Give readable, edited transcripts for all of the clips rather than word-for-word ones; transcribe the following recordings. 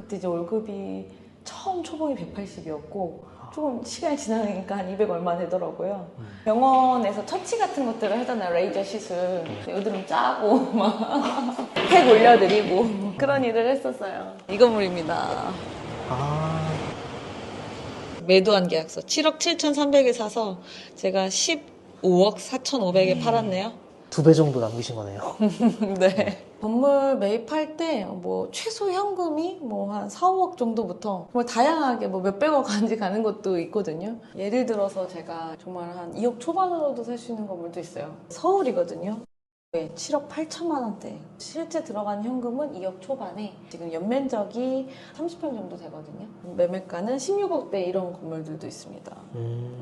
그때 이제 월급이 처음 초봉이 180이었고 조금 시간이 지나니까 한 200 얼마 되더라고요. 병원에서 처치 같은 것들을 하잖아요. 레이저 시술. 여드름 짜고 막팩 올려드리고 그런 일을 했었어요. 이 건물입니다. 매도한 계약서 7억 7,300에 사서 제가 15억 4,500에 팔았네요. 2배 정도 남기신 거네요. 네. 건물 매입할 때 뭐 최소 현금이 뭐 한 4, 5억 정도부터 정말 다양하게 뭐 몇백억 간지 가는 것도 있거든요. 예를 들어서 제가 정말 한 2억 초반으로도 살 수 있는 건물도 있어요. 서울이거든요. 7억 8천만 원대. 실제 들어간 현금은 2억 초반에 지금 연면적이 30평 정도 되거든요. 매매가는 16억대 이런 건물들도 있습니다.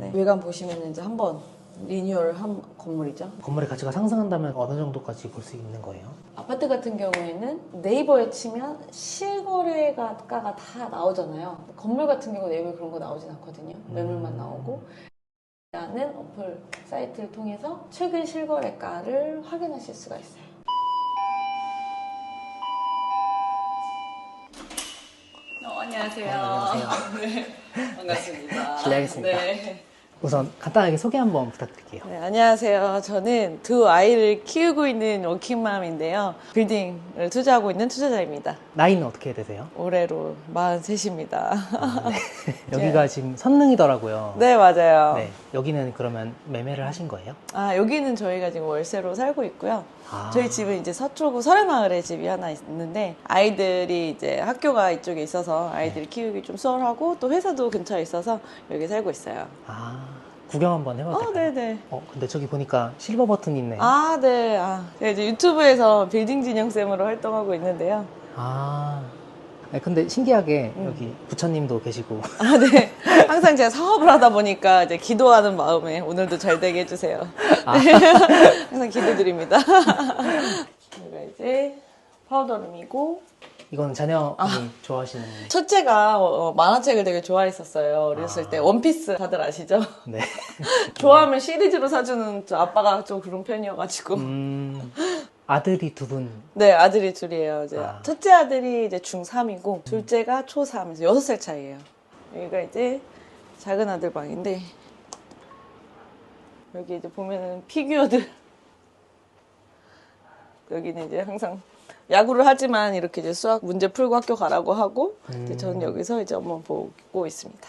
네. 외관 보시면 이제 한번 리뉴얼 한 건물이죠. 건물의 가치가 상승한다면 어느 정도까지 볼 수 있는 거예요? 아파트 같은 경우에는 네이버에 치면 실거래가가 다 나오잖아요. 건물 같은 경우 네이버에 그런 거 나오진 않거든요. 매물만 나오고. 라는 어플 사이트를 통해서 최근 실거래가를 확인하실 수가 있어요. 안녕하세요. 안녕하세요. 네, 반갑습니다. 실례하겠습니다. 네. 우선 간단하게 소개 한번 부탁드릴게요. 네, 안녕하세요. 저는 두 아이를 키우고 있는 워킹맘인데요. 빌딩을 투자하고 있는 투자자입니다. 나이는 어떻게 되세요? 올해로 43입니다. 네. 여기가 지금 선릉이더라고요. 네, 맞아요. 네. 여기는 그러면 매매를 하신 거예요? 여기는 저희가 지금 월세로 살고 있고요. 아. 저희 집은 이제 서초구 설해마을에 집이 하나 있는데 아이들이 이제 학교가 이쪽에 있어서 아이들 키우기 좀 수월하고 또 회사도 근처에 있어서 여기 살고 있어요. 구경 한번 해봐도 될까요? 네네. 근데 저기 보니까 실버 버튼이 있네요. 네. 네, 이제 유튜브에서 빌딩 진영쌤으로 활동하고 있는데요. 네, 근데 신기하게 여기 부처님도 계시고. 네. 항상 제가 사업을 하다 보니까 이제 기도하는 마음에 오늘도 잘 되게 해주세요. 네. 항상 기도드립니다. 여기가 이제 파우더룸이고. 이건 자녀분이 좋아하시는. 첫째가 만화책을 되게 좋아했었어요. 어렸을 때. 원피스 다들 아시죠? 네. 좋아하면 시리즈로 사주는 저 아빠가 좀 그런 편이어가지고. 아들이 두 분. 네, 아들이 둘이에요. 이제 첫째 아들이 이제 중3이고, 둘째가 초3, 그래서 6살 차이예요. 여기가 이제 작은 아들 방인데, 여기 이제 보면은 피규어들. 여기는 이제 항상 야구를 하지만 이렇게 이제 수학 문제 풀고 학교 가라고 하고, 이제 저는 여기서 이제 업무 보고 있습니다.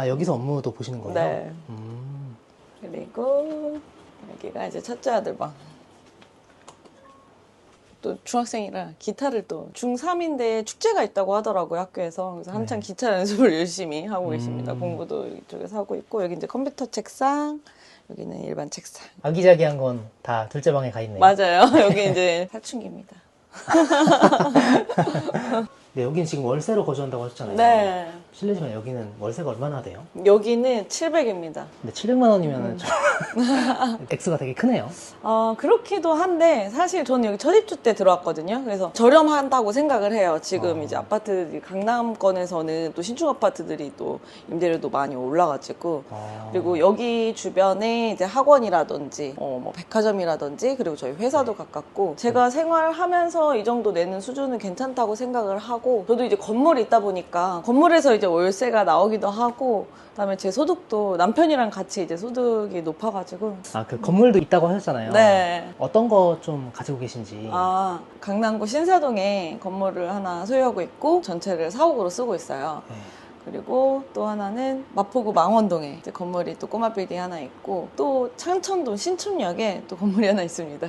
여기서 업무도 보시는 거예요? 네. 그리고 여기가 이제 첫째 아들 방. 또 중학생이라 기타를 또 중3인데 축제가 있다고 하더라고요, 학교에서. 그래서 한창 기타 연습을 열심히 하고 계십니다. 공부도 이쪽에서 하고 있고, 여기 이제 컴퓨터 책상, 여기는 일반 책상. 아기자기한 건 다 둘째 방에 가 있네요. 맞아요. 여기 이제 사춘기입니다. 네, 여기는 지금 월세로 거주한다고 하셨잖아요. 네. 실례지만 여기는 월세가 얼마나 돼요? 여기는 700입니다. 근데 700만 원이면 액수가 되게 크네요. 그렇기도 한데 사실 저는 여기 첫 입주 때 들어왔거든요. 그래서 저렴하다고 생각을 해요. 지금 이제 아파트 강남권에서는 또 신축 아파트들이 또 임대료도 많이 올라가지고 그리고 여기 주변에 이제 학원이라든지 뭐 백화점이라든지 그리고 저희 회사도 가깝고 제가 생활하면서 이 정도 내는 수준은 괜찮다고 생각을 하고 저도 이제 건물이 있다 보니까 건물에서 이제 월세가 나오기도 하고 그다음에 제 소득도 남편이랑 같이 이제 소득이 높아가지고 그 건물도 있다고 하셨잖아요. 네. 어떤 거 좀 가지고 계신지. 강남구 신사동에 건물을 하나 소유하고 있고 전체를 사옥으로 쓰고 있어요. 네. 그리고 또 하나는 마포구 망원동에 이제 건물이 또 꼬마 빌딩 하나 있고 또 창천동 신촌역에 또 건물이 하나 있습니다.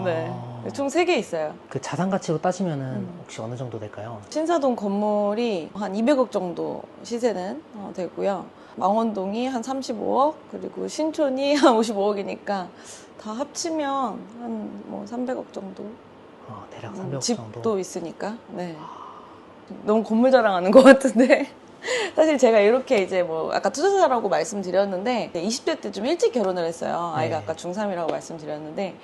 네. 총 3개 있어요. 그 자산 가치로 따지면은 혹시 어느 정도 될까요? 신사동 건물이 한 200억 정도 시세는 되고요. 망원동이 한 35억, 그리고 신촌이 한 55억이니까 다 합치면 한 뭐 300억 정도. 대략 300억 집도 정도. 있으니까. 네. 너무 건물 자랑하는 것 같은데. 사실 제가 이렇게 이제 뭐 아까 투자자라고 말씀드렸는데 20대 때 좀 일찍 결혼을 했어요. 아이가 아까 중3이라고 말씀드렸는데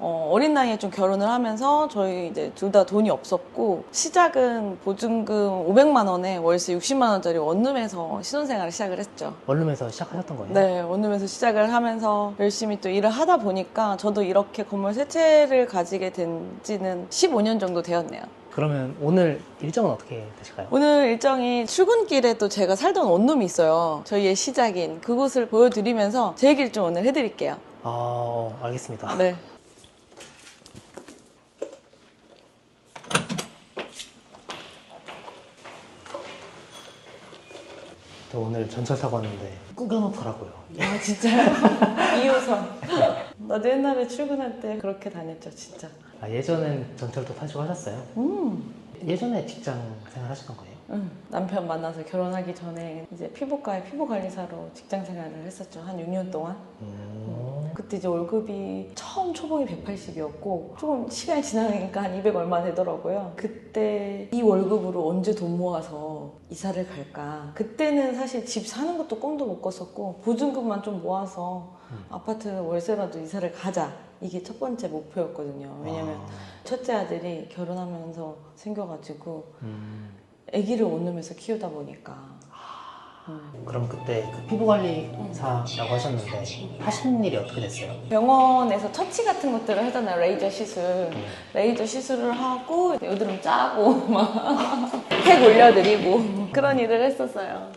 어린 나이에 좀 결혼을 하면서 저희 이제 둘 다 돈이 없었고 시작은 보증금 500만 원에 월세 60만 원짜리 원룸에서 신혼생활을 시작을 했죠. 원룸에서 시작하셨던 거예요? 네, 원룸에서 시작을 하면서 열심히 또 일을 하다 보니까 저도 이렇게 건물 세 채를 가지게 된 지는 15년 정도 되었네요. 그러면 오늘 일정은 어떻게 되실까요? 오늘 일정이 출근길에 또 제가 살던 원룸이 있어요. 저희의 시작인 그곳을 보여드리면서 제 얘기를 좀 오늘 해드릴게요. 알겠습니다. 네. 저 오늘 전철 타고 왔는데 구겨놓더라고요. 아 진짜요? 2호선. 나도 옛날에 출근할 때 그렇게 다녔죠 진짜. 예전엔 전철도 타시고 하셨어요? 예전에 직장 생활 하셨던 거예요? 응. 남편 만나서 결혼하기 전에 이제 피부과에 피부관리사로 직장 생활을 했었죠. 한 6년 동안. 그때 이제 월급이 처음 초봉이 180이었고 조금 시간이 지나니까 한 200 얼마 되더라고요. 그때 이 월급으로 언제 돈 모아서 이사를 갈까. 그때는 사실 집 사는 것도 꿈도 못 꿨었고 보증금만 좀 모아서 아파트 월세라도 이사를 가자. 이게 첫 번째 목표였거든요. 왜냐면 첫째 아들이 결혼하면서 생겨가지고 아기를 원룸에서 키우다 보니까. 그럼 그때 그 피부관리사라고 하셨는데 하시는 일이 어떻게 됐어요? 병원에서 처치 같은 것들을 하잖아요. 레이저 시술. 레이저 시술을 하고 여드름 짜고 막 팩 올려드리고 그런 일을 했었어요.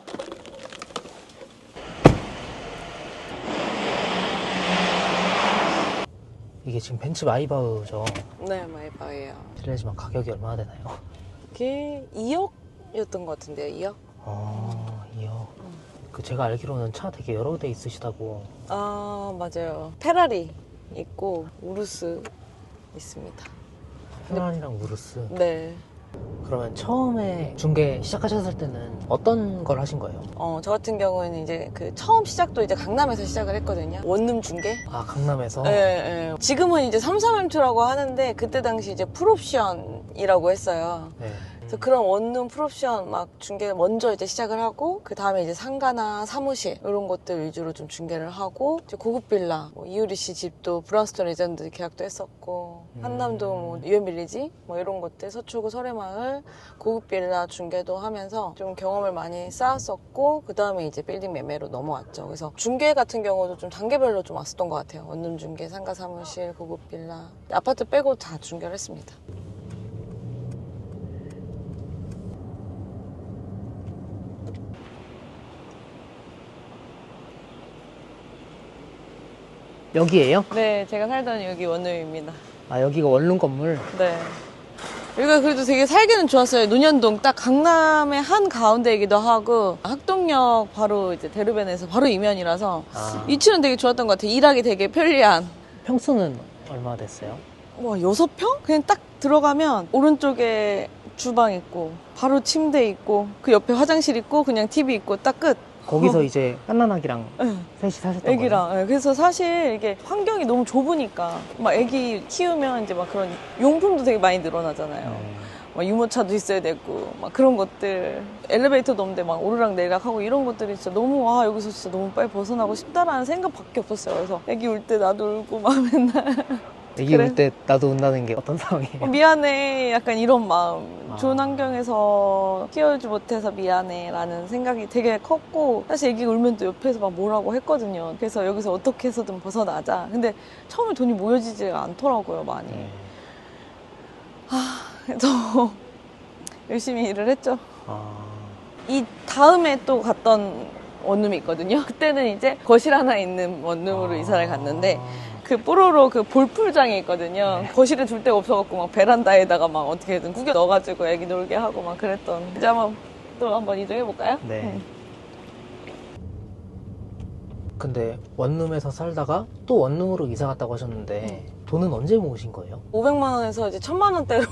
이게 지금 벤츠 마이바흐죠? 네, 마이바예요. 실례지만 가격이 얼마나 되나요? 그게 2억이었던 것 같은데요. 2억? 2억. 그 제가 알기로는 차 되게 여러 대 있으시다고. 아, 맞아요. 페라리 있고 우루스 있습니다. 페라리랑 우르스. 네. 그러면 처음에 중개 시작하셨을 때는 어떤 걸 하신 거예요? 저 같은 경우에는 이제 그 처음 시작도 이제 강남에서 시작을 했거든요. 원룸 중개. 강남에서? 네. 지금은 이제 33M2라고 하는데 그때 당시 이제 풀옵션이라고 했어요. 네. 그래서 그런 원룸 풀옵션 막 중개 먼저 이제 시작을 하고 그 다음에 이제 상가나 사무실 이런 것들 위주로 좀 중개를 하고 이제 고급 빌라 뭐 이유리 씨 집도 브라운스톤 레전드 계약도 했었고 한남도 뭐 유엔빌리지 뭐 이런 것들 서초구 설해마을 고급 빌라 중개도 하면서 좀 경험을 많이 쌓았었고 그 다음에 이제 빌딩 매매로 넘어왔죠. 그래서 중개 같은 경우도 좀 단계별로 좀 왔었던 것 같아요. 원룸 중개, 상가 사무실, 고급 빌라 아파트 빼고 다 중개를 했습니다. 여기에요? 네, 제가 살던 여기 원룸입니다. 여기가 원룸 건물? 네. 여기가 그래도 되게 살기는 좋았어요. 논현동 딱 강남의 한 가운데이기도 하고 학동역 바로 이제 대로변에서 바로 이면이라서 위치는 되게 좋았던 것 같아요. 일하기 되게 편리한. 평수는 얼마 됐어요? 와, 6평? 그냥 딱 들어가면 오른쪽에 주방 있고 바로 침대 있고 그 옆에 화장실 있고 그냥 TV 있고 딱 끝. 거기서 이제 깐난아기랑 네. 셋이 사셨던 애기랑. 거예요? 네, 그래서 사실 이게 환경이 너무 좁으니까 막 애기 키우면 이제 막 그런 용품도 되게 많이 늘어나잖아요. 막 유모차도 있어야 되고 막 그런 것들 엘리베이터도 없는데 막 오르락 내리락 하고 이런 것들이 진짜 너무 여기서 진짜 너무 빨리 벗어나고 싶다라는 생각밖에 없었어요. 그래서 애기 울 때 나도 울고 막 맨날 애기 그래. 울 때 나도 운다는 게 어떤 상황이에요? 미안해 약간 이런 마음. 좋은 환경에서 키워주지 못해서 미안해 라는 생각이 되게 컸고 사실 애기가 울면 또 옆에서 막 뭐라고 했거든요. 그래서 여기서 어떻게 해서든 벗어나자. 근데 처음에 돈이 모여지지가 않더라고요 많이. 그래서 열심히 일을 했죠. 이 다음에 또 갔던 원룸이 있거든요. 그때는 이제 거실 하나 있는 원룸으로 이사를 갔는데 그 뽀로로 그 볼풀장이 있거든요. 거실에 둘 데가 없어갖고 막 베란다에다가 막 어떻게든 구겨 넣어가지고 애기 놀게 하고 막 그랬던. 이제 한번 이동해볼까요? 네. 근데 원룸에서 살다가 또 원룸으로 이사 갔다고 하셨는데 돈은 언제 모으신 거예요? 500만 원에서 이제 1000만 원대로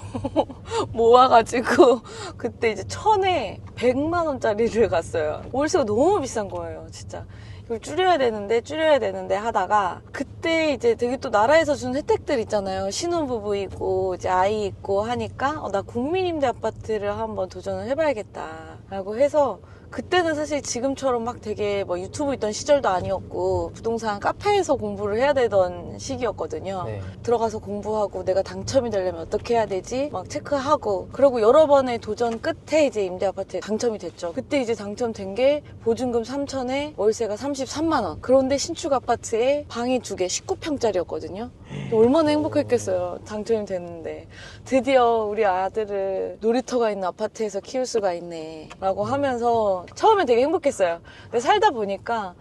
모아가지고 그때 이제 1000에 100만 원짜리를 갔어요. 월세가 너무 비싼 거예요, 진짜. 이걸 줄여야 되는데 하다가 그때 이제 되게 또 나라에서 준 혜택들 있잖아요. 신혼부부이고 이제 아이 있고 하니까 나 국민임대 아파트를 한번 도전을 해봐야겠다라고 해서 그때는 사실 지금처럼 막 되게 뭐 유튜브 있던 시절도 아니었고 부동산 카페에서 공부를 해야 되던 시기였거든요. 네. 들어가서 공부하고 내가 당첨이 되려면 어떻게 해야 되지? 막 체크하고 그리고 여러 번의 도전 끝에 이제 임대 아파트에 당첨이 됐죠. 그때 이제 당첨된 게 보증금 3천에 월세가 33만 원. 그런데 신축 아파트에 방이 2개 19평짜리였거든요. 얼마나 행복했겠어요. 당첨이 됐는데 드디어 우리 아들을 놀이터가 있는 아파트에서 키울 수가 있네 라고 하면서 처음엔 되게 행복했어요. 근데 살다 보니까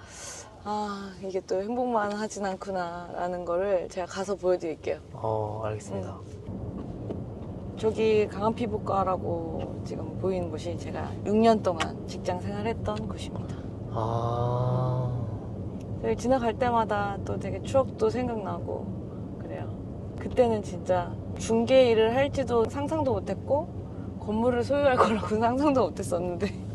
아 이게 또 행복만 하진 않구나 라는 거를 제가 가서 보여드릴게요. 알겠습니다. 저기 강한피부과라고 지금 보이는 곳이 제가 6년 동안 직장 생활했던 곳입니다. 여기 지나갈 때마다 또 되게 추억도 생각나고 그래요. 그때는 진짜 중개 일을 할지도 상상도 못했고 건물을 소유할 거라고 상상도 못했었는데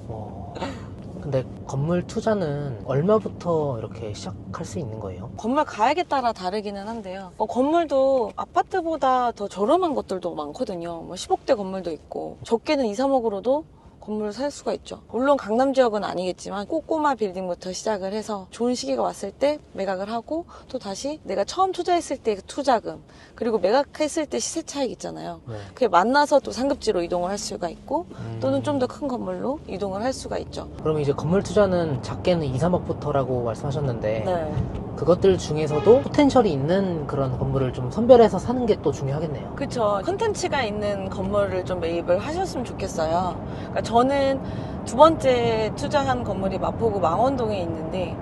근데 건물 투자는 얼마부터 이렇게 시작할 수 있는 거예요? 건물 가액에 따라 다르기는 한데요. 건물도 아파트보다 더 저렴한 것들도 많거든요. 뭐 10억대 건물도 있고 적게는 2, 3억으로도 건물을 살 수가 있죠. 물론 강남 지역은 아니겠지만 꼬꼬마 빌딩부터 시작을 해서 좋은 시기가 왔을 때 매각을 하고 또 다시 내가 처음 투자했을 때 그 투자금 그리고 매각했을 때 시세 차익 있잖아요. 네. 그게 만나서 또 상급지로 이동을 할 수가 있고 또는 좀 더 큰 건물로 이동을 할 수가 있죠. 그럼 이제 건물 투자는 작게는 2, 3억부터라고 말씀하셨는데 네. 그것들 중에서도 포텐셜이 있는 그런 건물을 좀 선별해서 사는 게 또 중요하겠네요. 그쵸. 컨텐츠가 있는 건물을 좀 매입을 하셨으면 좋겠어요. 그러니까 저는 두 번째 투자한 건물이 마포구 망원동에 있는데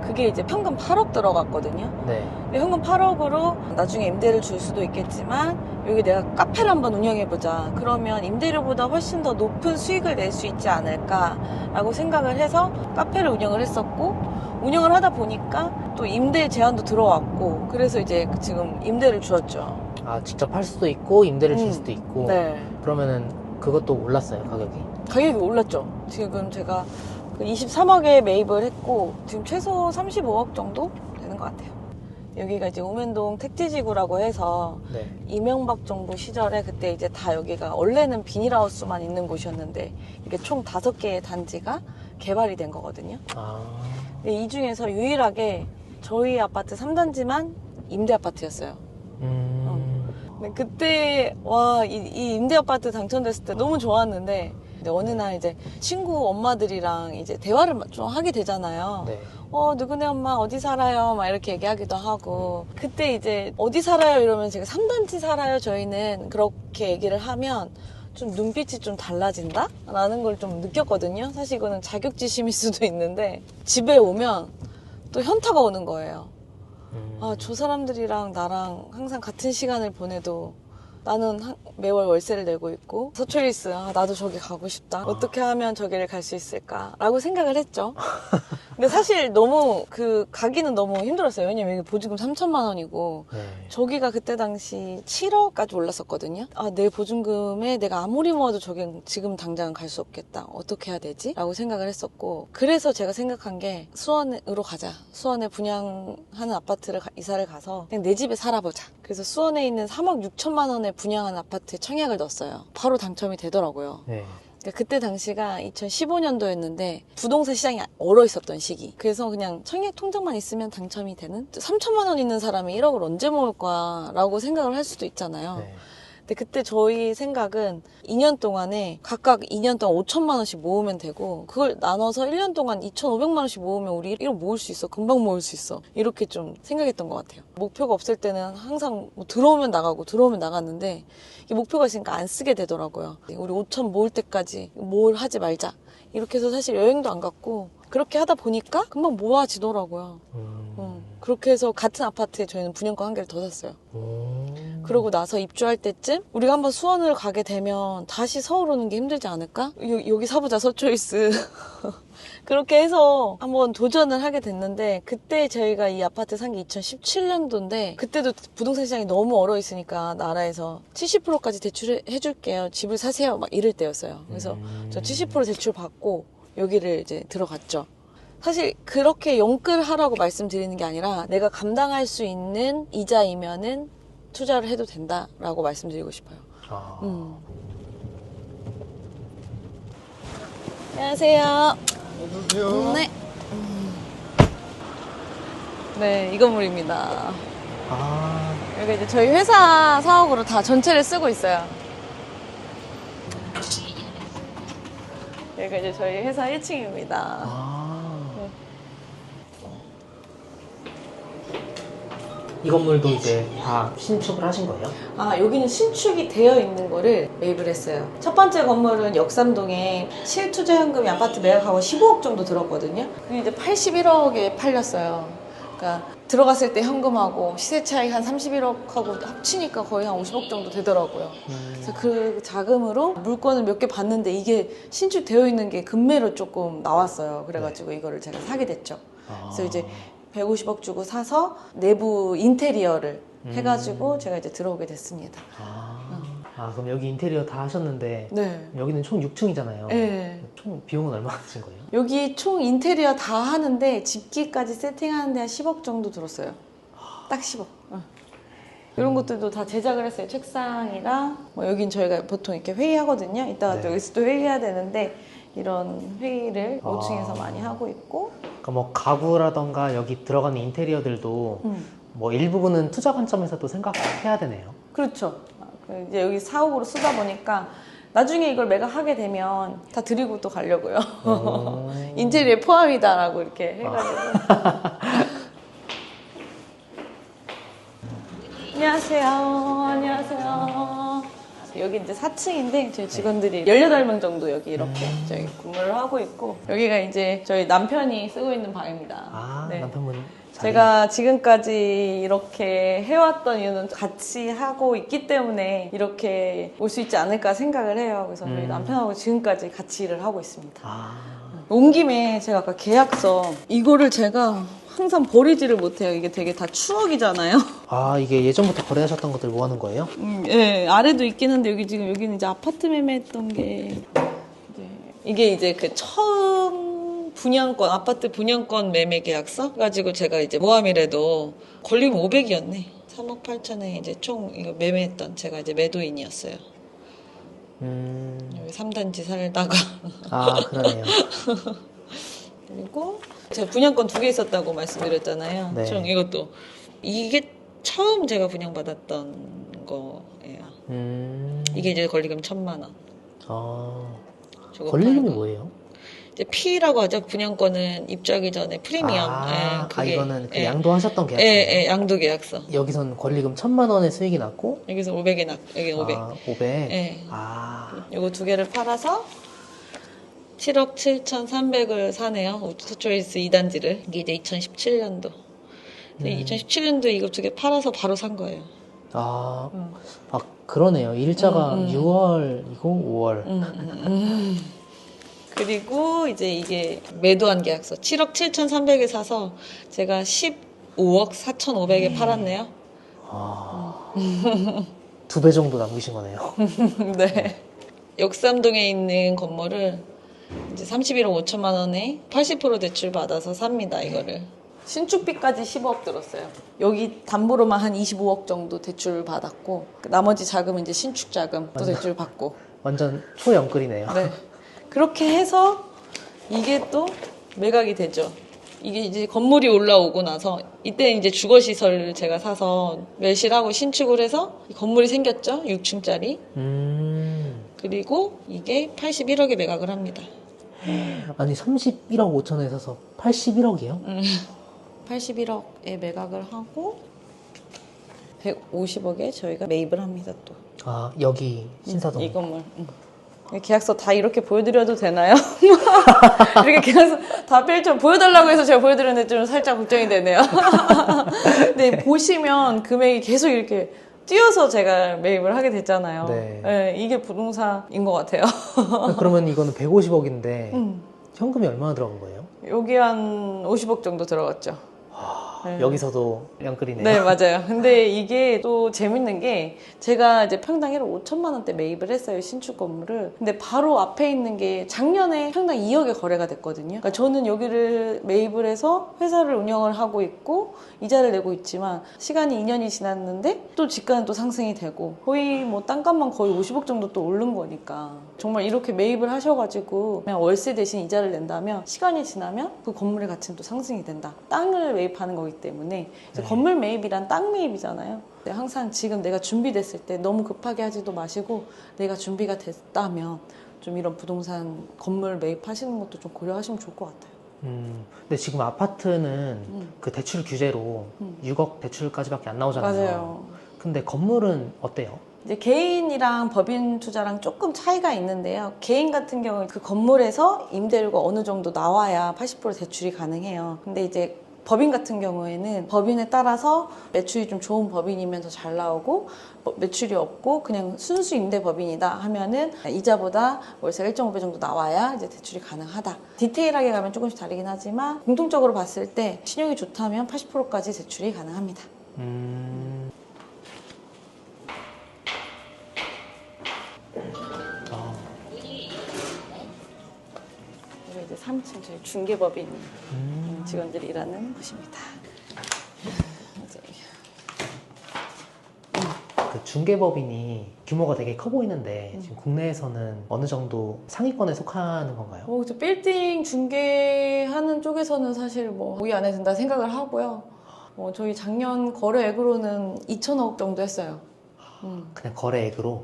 그게 이제 평균 8억 들어갔거든요. 네. 근데 현금 8억으로 나중에 임대를 줄 수도 있겠지만 여기 내가 카페를 한번 운영해보자. 그러면 임대료보다 훨씬 더 높은 수익을 낼 수 있지 않을까라고 생각을 해서 카페를 운영을 했었고 운영을 하다 보니까 또 임대 제한도 들어왔고 그래서 이제 지금 임대를 주었죠. 직접 할 수도 있고 임대를 줄 수도 있고. 네. 그러면은 그것도 올랐어요, 가격이? 가격이 올랐죠. 지금 제가 23억에 매입을 했고 지금 최소 35억 정도 되는 것 같아요. 여기가 이제 우면동 택지지구라고 해서 네. 이명박 정부 시절에 그때 이제 다 여기가 원래는 비닐하우스만 있는 곳이었는데 이게 총 5개의 단지가 개발이 된 거거든요. 근데 이 중에서 유일하게 저희 아파트 3단지만 임대 아파트였어요. 근데 그때 이 임대 아파트 당첨됐을 때 너무 좋았는데 근데 어느 날 이제 친구 엄마들이랑 이제 대화를 좀 하게 되잖아요. 네. 누구네 엄마 어디 살아요? 막 이렇게 얘기하기도 하고 그때 이제 어디 살아요? 이러면 제가 3단지 살아요. 저희는 그렇게 얘기를 하면 좀 눈빛이 좀 달라진다? 라는 걸 좀 느꼈거든요. 사실 이거는 자격지심일 수도 있는데 집에 오면 또 현타가 오는 거예요. 저 사람들이랑 나랑 항상 같은 시간을 보내도 나는 매월 월세를 내고 있고 서초일스 나도 저기 가고 싶다. 어떻게 하면 저기를 갈 수 있을까? 라고 생각을 했죠. 근데 사실 너무 가기는 너무 힘들었어요. 왜냐면 여기 보증금 3천만 원이고 네. 저기가 그때 당시 7억까지 올랐었거든요. 내 보증금에 내가 아무리 모아도 저긴 지금 당장은 갈 수 없겠다. 어떻게 해야 되지? 라고 생각을 했었고 그래서 제가 생각한 게 수원으로 가자. 수원에 분양하는 아파트를 이사를 가서 그냥 내 집에 살아보자. 그래서 수원에 있는 3억 6천만 원에 분양한 아파트에 청약을 넣었어요. 바로 당첨이 되더라고요. 네. 그러니까 그때 당시가 2015년도였는데 부동산 시장이 얼어 있었던 시기. 그래서 그냥 청약 통장만 있으면 당첨이 되는 3천만 원 있는 사람이 1억을 언제 모을 거야 라고 생각을 할 수도 있잖아요. 네. 근데 그때 저희 생각은 2년 동안에 각각 2년 동안 5천만 원씩 모으면 되고 그걸 나눠서 1년 동안 2,500만 원씩 모으면 우리 1억 모을 수 있어. 금방 모을 수 있어. 이렇게 좀 생각했던 것 같아요. 목표가 없을 때는 항상 뭐 들어오면 나가고 들어오면 나갔는데 이 목표가 있으니까 안 쓰게 되더라고요. 우리 5천 모을 때까지 뭘 하지 말자. 이렇게 해서 사실 여행도 안 갔고 그렇게 하다 보니까 금방 모아지더라고요. 그렇게 해서 같은 아파트에 저희는 분양권 한 개를 더 샀어요. 그러고 나서 입주할 때쯤 우리가 한번 수원을 가게 되면 다시 서울 오는 게 힘들지 않을까? 여기 사보자 서초일스. 그렇게 해서 한번 도전을 하게 됐는데 그때 저희가 이 아파트 산 게 2017년도인데 그때도 부동산 시장이 너무 얼어 있으니까 나라에서 70%까지 대출해 줄게요. 집을 사세요. 막 이럴 때였어요. 그래서 저 70% 대출 받고 여기를 이제 들어갔죠. 사실 그렇게 영끌하라고 말씀드리는 게 아니라 내가 감당할 수 있는 이자이면은 투자를 해도 된다라고 말씀드리고 싶어요. 안녕하세요. 네. 네, 이 건물입니다. 아, 여기 이제 저희 회사 사옥으로 다 전체를 쓰고 있어요. 여기가 이제 저희 회사 1층입니다. 이 건물도 이제 다 신축을 하신 거예요? 아, 여기는 신축이 되어 있는 거를 매입을 했어요. 첫 번째 건물은 역삼동에 실투자 현금이 아파트 매각하고 15억 정도 들었거든요. 근데 이제 81억에 팔렸어요. 그러니까 들어갔을 때 현금하고 시세 차익 한 31억하고 합치니까 거의 한 50억 정도 되더라고요. 그래서 그 자금으로 물건을 몇 개 봤는데 이게 신축되어 있는 게 금매로 조금 나왔어요. 그래가지고 이거를 제가 사게 됐죠. 그래서 이제 150억 주고 사서 내부 인테리어를 해가지고 제가 이제 들어오게 됐습니다. 그럼 여기 인테리어 다 하셨는데 네. 여기는 총 6층이잖아요. 네. 총 비용은 얼마나 드신 거예요? 여기 총 인테리어 다 하는데 집기까지 세팅하는데 한 10억 정도 들었어요. 딱 10억. 이런 것들도 다 제작을 했어요. 책상이랑 뭐 여긴 저희가 보통 이렇게 회의하거든요. 이따가 또 여기서 또 회의해야 되는데 이런 회의를 5층에서 많이 하고 있고. 그러니까 뭐 가구라던가 여기 들어가는 인테리어들도 뭐 일부분은 투자 관점에서도 생각해야 되네요. 그렇죠. 이제 여기 사옥으로 쓰다 보니까 나중에 이걸 매각하게 되면 다 드리고 또 가려고요. 인테리어에 포함이다라고 이렇게 해가지고. 안녕하세요. 안녕하세요. 여기 이제 4층인데 저희 직원들이 18명 정도 여기 이렇게 저희 근무를 하고 있고 여기가 이제 저희 남편이 쓰고 있는 방입니다. 네. 남편분 제가 지금까지 이렇게 해왔던 이유는 같이 하고 있기 때문에 이렇게 올 수 있지 않을까 생각을 해요. 그래서 저희 남편하고 지금까지 같이 일을 하고 있습니다. 온 김에 제가 아까 계약서 이거를 제가 항상 버리지를 못해요. 이게 되게 다 추억이잖아요. 이게 예전부터 거래하셨던 것들 뭐 하는 거예요? 예, 아래도 있긴 한데 여기 지금 여기는 이제 아파트 매매했던 게 이게 이제 그 처음 분양권 아파트 분양권 매매 계약서 가지고 제가 이제 모함이라도 걸리면 500이었네. 3억 8천에 이제 총 이거 매매했던 제가 이제 매도인이었어요. 여기 3단지 살다가 그러네요. 그리고 제가 분양권 2개 있었다고 말씀드렸잖아요. 네. 총 이것도 이게 처음 제가 분양받았던 거예요. 이게 이제 권리금 1,000만 원. 저거 권리금이 팔고. 뭐예요? 이제 P라고 하죠. 분양권은 입주하기 전에 프리미엄. 그게, 이거는 그 양도하셨던 계약서. 예, 양도 계약서. 여기선 권리금 1,000만 원의 수익이 났고 여기서 500이 여기 500. 500. 예. 요거 2개를 팔아서 7억 7,300을 사네요. 우투초이스 2단지를. 이게 이제 2017년도. 2017년도 이거 2개 팔아서 바로 산 거예요. 그러네요. 일자가 6월이고 5월. 그리고 이제 이게 매도한 계약서 7억 7,300에 사서 제가 15억 4,500에 팔았네요. 2배 정도 남기신 거네요. 네. 역삼동에 있는 건물을 이제 31억 5천만 원에 80% 대출 받아서 삽니다, 이거를. 신축비까지 15억 들었어요. 여기 담보로만 한 25억 정도 대출 받았고 나머지 자금은 이제 신축 자금 또 대출 받고. 완전 초영끌이네요. 네. 그렇게 해서 이게 또 매각이 되죠. 이게 이제 건물이 올라오고 나서 이때 이제 주거시설 제가 사서 매실하고 신축을 해서 건물이 생겼죠. 6층짜리. 그리고 이게 81억에 매각을 합니다. 아니 31억 5천에 사서 81억이요? 81억에 매각을 하고 150억에 저희가 매입을 합니다 또. 여기 신사동. 이 건물. 계약서 다 이렇게 보여드려도 되나요? 이렇게 계약서 다 보여달라고 해서 제가 보여드렸는데 좀 살짝 걱정이 되네요. 근데 보시면 금액이 계속 이렇게 뛰어서 제가 매입을 하게 됐잖아요. 네, 이게 부동산인 것 같아요. 그러면 이거는 150억인데 현금이 얼마나 들어간 거예요? 여기 한 50억 정도 들어갔죠. 네. 여기서도 영끌이네요. 네, 맞아요. 근데 이게 또 재밌는 게 제가 이제 평당 1억 5천만 원대 매입을 했어요, 신축 건물을. 근데 바로 앞에 있는 게 작년에 평당 2억에 거래가 됐거든요. 그러니까 저는 여기를 매입을 해서 회사를 운영을 하고 있고 이자를 내고 있지만 시간이 2년이 지났는데 또 집가는 또 상승이 되고 거의 뭐 땅값만 거의 50억 정도 또 오른 거니까 정말 이렇게 매입을 하셔가지고 그냥 월세 대신 이자를 낸다면 시간이 지나면 그 건물의 가치는 또 상승이 된다. 땅을 매입하는 거기 때문에 네. 건물 매입이란 땅 매입이잖아요. 근데 항상 지금 내가 준비됐을 때 너무 급하게 하지도 마시고 내가 준비가 됐다면 좀 이런 부동산 건물 매입하시는 것도 좀 고려하시면 좋을 것 같아요. 근데 지금 아파트는 그 대출 규제로 6억 대출까지밖에 안 나오잖아요. 맞아요. 근데 건물은 어때요? 이제 개인이랑 법인 투자랑 조금 차이가 있는데요. 개인 같은 경우는 그 건물에서 임대료가 어느 정도 나와야 80% 대출이 가능해요. 근데 이제 법인 같은 경우에는 법인에 따라서 매출이 좀 좋은 법인이면 더 잘 나오고 매출이 없고 그냥 순수 임대 법인이다 하면은 이자보다 월세가 1.5배 정도 나와야 이제 대출이 가능하다. 디테일하게 가면 조금씩 다르긴 하지만 공통적으로 봤을 때 신용이 좋다면 80%까지 대출이 가능합니다. 여기 이제 3층 저희 중개법인 직원들이 일하는 곳입니다. 이제 그 중개법인이 규모가 되게 커 보이는데 지금 국내에서는 어느 정도 상위권에 속하는 건가요? 저 빌딩 중개하는 쪽에서는 사실 뭐 고의 안에 든다 생각을 하고요. 저희 작년 거래액으로는 2천억 정도 했어요. 그냥 거래액으로?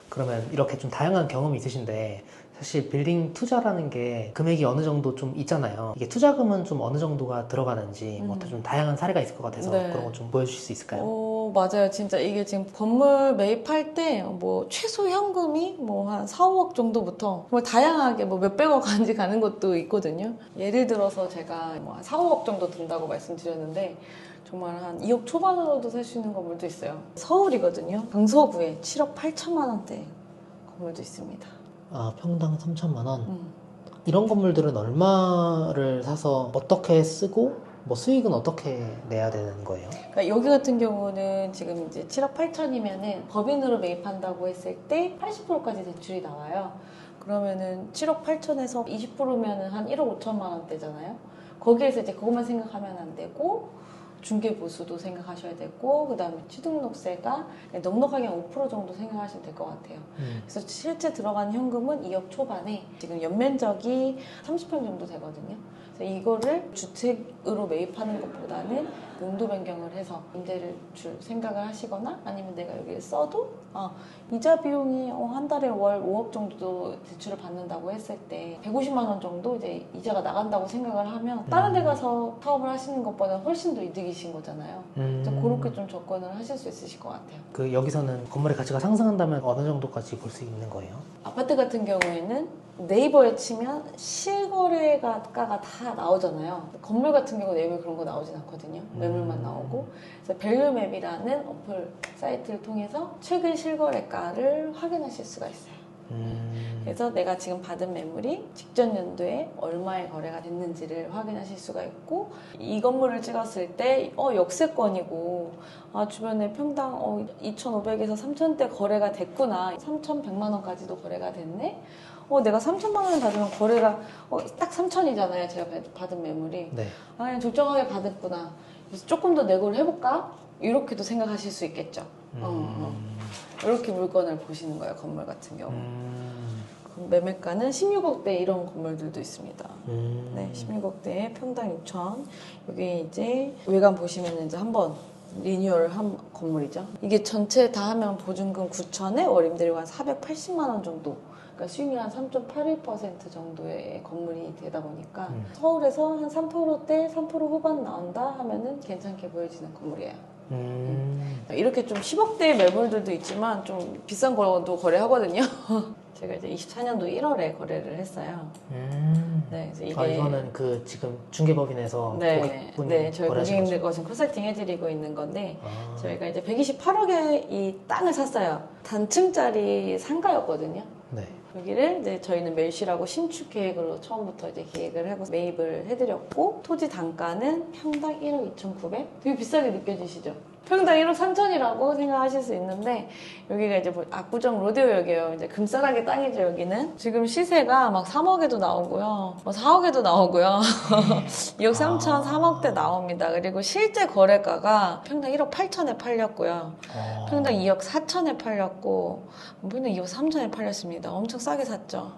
그러면 이렇게 좀 다양한 경험이 있으신데 사실 빌딩 투자라는 게 금액이 어느 정도 좀 있잖아요. 이게 투자금은 좀 어느 정도가 들어가는지 뭐 좀 다양한 사례가 있을 것 같아서 네. 그런 거 좀 보여주실 수 있을까요? 맞아요. 진짜 이게 지금 건물 매입할 때 뭐 최소 현금이 뭐 한 4, 5억 정도부터 정말 다양하게 뭐 몇백억까지 가는 것도 있거든요. 예를 들어서 제가 뭐 한 4, 5억 정도 든다고 말씀드렸는데 정말 한 2억 초반으로도 살 수 있는 건물도 있어요. 서울이거든요. 강서구에 7억 8천만 원대 건물도 있습니다. 아, 평당 3천만 원? 이런 건물들은 얼마를 사서 어떻게 쓰고 뭐 수익은 어떻게 내야 되는 거예요? 그러니까 여기 같은 경우는 지금 이제 7억 8천이면은 법인으로 매입한다고 했을 때 80%까지 대출이 나와요. 그러면은 7억 8천에서 20%면은 한 1억 5천만 원대잖아요. 거기에서 이제 그것만 생각하면 안 되고 중개보수도 생각하셔야 되고 그 다음에 취등록세가 넉넉하게 한 5% 정도 생각하시면 될 것 같아요. 그래서 실제 들어간 현금은 2억 초반에 지금 연면적이 30평 정도 되거든요. 그래서 이거를 주택으로 매입하는 것보다는 용도 변경을 해서 임대를 줄 생각을 하시거나 아니면 내가 여기를 써도 이자 비용이 한 달에 월 5억 정도 대출을 받는다고 했을 때 150만 원 정도 이제 이자가 나간다고 생각을 하면 다른 데 가서 사업을 하시는 것보다 훨씬 더 이득이신 거잖아요. 그래서 그렇게 좀 접근을 하실 수 있으실 것 같아요. 그 여기서는 건물의 가치가 상승한다면 어느 정도까지 볼 수 있는 거예요? 아파트 같은 경우에는 네이버에 치면 실거래가가 다 나오잖아요. 건물 같은 경우는 네이버에 그런 거 나오진 않거든요. 매물만 나오고. 그래서 밸류맵이라는 어플 사이트를 통해서 최근 실거래가를 확인하실 수가 있어요. 그래서 내가 지금 받은 매물이 직전 연도에 얼마에 거래가 됐는지를 확인하실 수가 있고 이 건물을 찍었을 때 역세권이고 주변에 평당 2,500에서 3,000대 거래가 됐구나 3,100만 원까지도 거래가 됐네 내가 3천만 원을 받으면 거래가 딱 3천이잖아요 제가 받은 매물이 네. 그냥 적정하게 받았구나 그래서 조금 더 내고를 해볼까? 이렇게도 생각하실 수 있겠죠. 이렇게 물건을 보시는 거예요, 건물 같은 경우. 매매가는 16억대 이런 건물들도 있습니다. 네, 16억대에 평당 6천. 여기 이제 외관 보시면 이제 한번 리뉴얼 한 건물이죠. 이게 전체 다 하면 보증금 9천에 월 임대료가 한 480만 원 정도. 그러니까 수익률 한 3.81% 정도의 건물이 되다 보니까 서울에서 한 3%대, 3% 후반 나온다 하면은 괜찮게 보여지는 건물이에요. 이렇게 좀 10억대의 매물들도 있지만 좀 비싼 거도 거래하거든요. 제가 이제 24년도 1월에 거래를 했어요. 네, 그래서 이게 이거는 그 지금 중개법인에서 고객분이 저희 고객님들과 지금 컨설팅 해드리고 있는 건데 저희가 이제 128억에 이 땅을 샀어요. 단층짜리 상가였거든요. 네. 여기를 이제 저희는 멜쉬라고 신축 계획으로 처음부터 이제 계획을 하고 매입을 해드렸고, 토지 단가는 평당 1억 2,900? 되게 비싸게 느껴지시죠? 평당 1억 3천이라고 생각하실 수 있는데, 여기가 이제 압구정 로데오역이에요. 이제 금싸라기 땅이죠, 여기는. 지금 시세가 막 3억에도 나오고요, 뭐 4억에도 나오고요. 2억 3천, 3억대 나옵니다. 그리고 실제 거래가가 평당 1억 8천에 팔렸고요. 평당 2억 4천에 팔렸고, 평당 2억 3천에 팔렸습니다. 엄청 싸게 샀죠.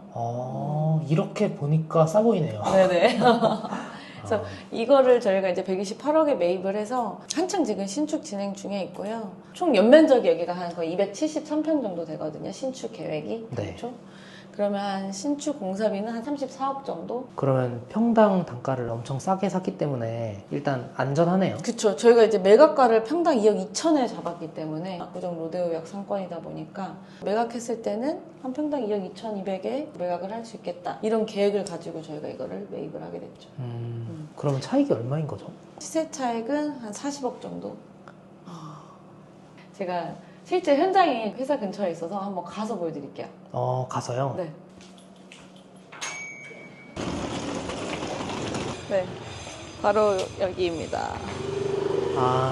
이렇게 보니까 싸 보이네요. 네네. 그래서 이거를 저희가 이제 128억에 매입을 해서 한창 지금 신축 진행 중에 있고요. 총 연면적이 여기가 한 거의 273평 정도 되거든요. 신축 계획이. 네. 그렇죠? 그러면 한 신축 공사비는 한 34억 정도? 그러면 평당 단가를 엄청 싸게 샀기 때문에 일단 안전하네요. 그쵸. 저희가 이제 매각가를 평당 2억 2천에 잡았기 때문에 압구정 로데오역 상권이다 보니까 매각했을 때는 한 평당 2억 2,200에 매각을 할 수 있겠다. 이런 계획을 가지고 저희가 이거를 매입을 하게 됐죠. 그러면 차익이 얼마인 거죠? 시세 차익은 한 40억 정도? 제가 실제 현장이 회사 근처에 있어서 한번 가서 보여드릴게요. 가서요? 네. 네. 바로 여기입니다.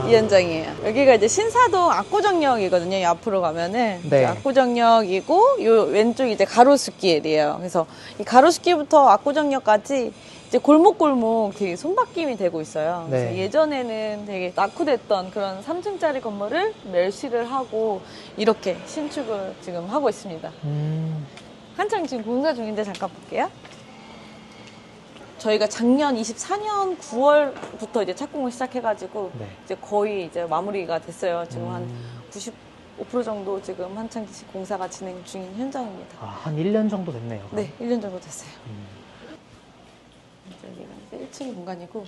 이 현장이에요. 여기가 이제 신사동 압구정역이거든요. 이 앞으로 가면은. 네. 이제 압구정역이고, 요 왼쪽이 이제 가로수길이에요. 그래서 이 가로수길부터 압구정역까지 이제 골목골목 되게 손바뀜이 되고 있어요. 네. 그래서 예전에는 되게 낙후됐던 그런 3층짜리 건물을 멸실을 하고 이렇게 신축을 지금 하고 있습니다. 한창 지금 공사 중인데 잠깐 볼게요. 저희가 작년 24년 9월부터 이제 착공을 시작해가지고 네. 이제 거의 이제 마무리가 됐어요. 지금 한 95% 정도 지금 한창 공사가 진행 중인 현장입니다. 한 1년 정도 됐네요. 그럼. 네, 1년 정도 됐어요. 여기가 이제 1층 공간이고,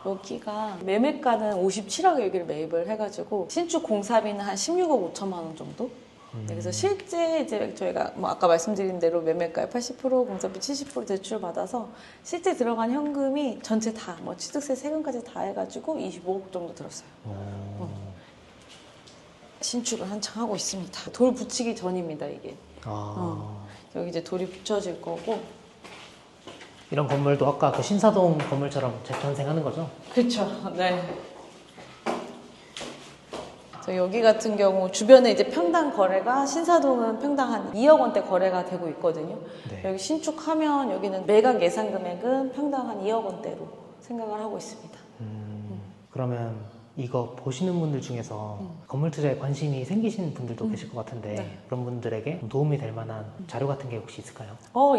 여기가 매매가는 57억에 여기를 매입을 해가지고 신축 공사비는 한 16억 5천만 원 정도? 네, 그래서 실제 이제 저희가 뭐 아까 말씀드린 대로 매매가의 80%, 공사비 70% 대출을 받아서 실제 들어간 현금이 전체 다, 뭐 취득세, 세금까지 다 해가지고 25억 정도 들었어요. 신축을 한창 하고 있습니다. 돌 붙이기 전입니다, 이게. 여기 이제 돌이 붙여질 거고. 이런 건물도 아까 그 신사동 건물처럼 재탄생하는 거죠? 그렇죠. 네. 여기 같은 경우 주변에 이제 평당 거래가 신사동은 평당 한 2억 원대 거래가 되고 있거든요. 네. 여기 신축하면 여기는 매각 예상 금액은 평당 한 2억 원대로 생각을 하고 있습니다. 그러면 이거 보시는 분들 중에서 건물 투자에 관심이 생기신 분들도 계실 것 같은데 네. 그런 분들에게 도움이 될 만한 자료 같은 게 혹시 있을까요?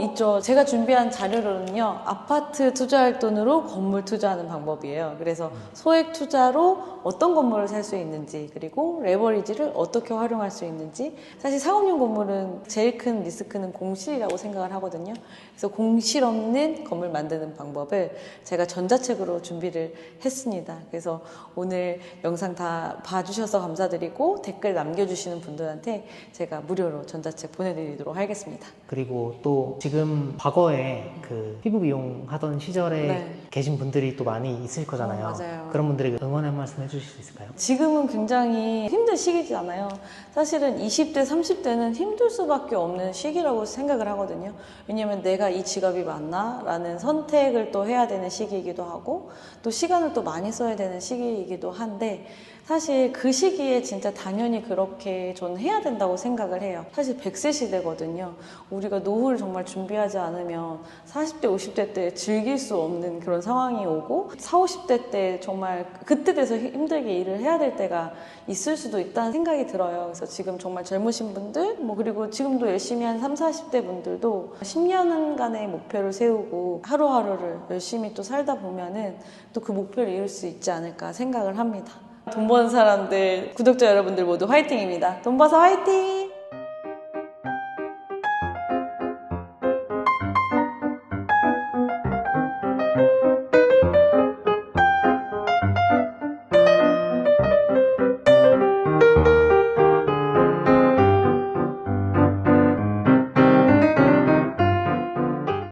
있죠. 제가 준비한 자료로는요, 아파트 투자할 돈으로 건물 투자하는 방법이에요. 그래서 소액 투자로 어떤 건물을 살 수 있는지, 그리고 레버리지를 어떻게 활용할 수 있는지. 사실 상업용 건물은 제일 큰 리스크는 공실이라고 생각을 하거든요. 그래서 공실 없는 건물 만드는 방법을 제가 전자책으로 준비를 했습니다. 그래서 오늘 영상 다 봐주셔서 감사드리고 댓글 남겨주시는 분들한테 제가 무료로 전자책 보내드리도록 하겠습니다. 그리고 또 지금 과거에 그 피부 미용 하던 시절에 네. 계신 분들이 또 많이 있을 거잖아요. 맞아요. 그런 분들에게 응원 한 말씀 해주실 수 있을까요? 지금은 굉장히 힘든 시기잖아요. 사실은 20대, 30대는 힘들 수밖에 없는 시기라고 생각을 하거든요. 왜냐면 내가 이 직업이 맞나? 라는 선택을 또 해야 되는 시기이기도 하고, 또 시간을 또 많이 써야 되는 시기이기도 한데, 사실 그 시기에 진짜 당연히 그렇게 저는 해야 된다고 생각을 해요. 사실 100세 시대거든요. 우리가 노후를 정말 준비하지 않으면 40대, 50대 때 즐길 수 없는 그런 상황이 오고 40, 50대 때 정말 그때 돼서 힘들게 일을 해야 될 때가 있을 수도 있다는 생각이 들어요. 그래서 지금 정말 젊으신 분들, 그리고 지금도 열심히 한 30, 40대 분들도 10년간의 목표를 세우고 하루하루를 열심히 또 살다 보면은 또 그 목표를 이룰 수 있지 않을까 생각을 합니다. 돈 버는 사람들, 구독자 여러분들 모두 화이팅입니다. 돈 버서 화이팅!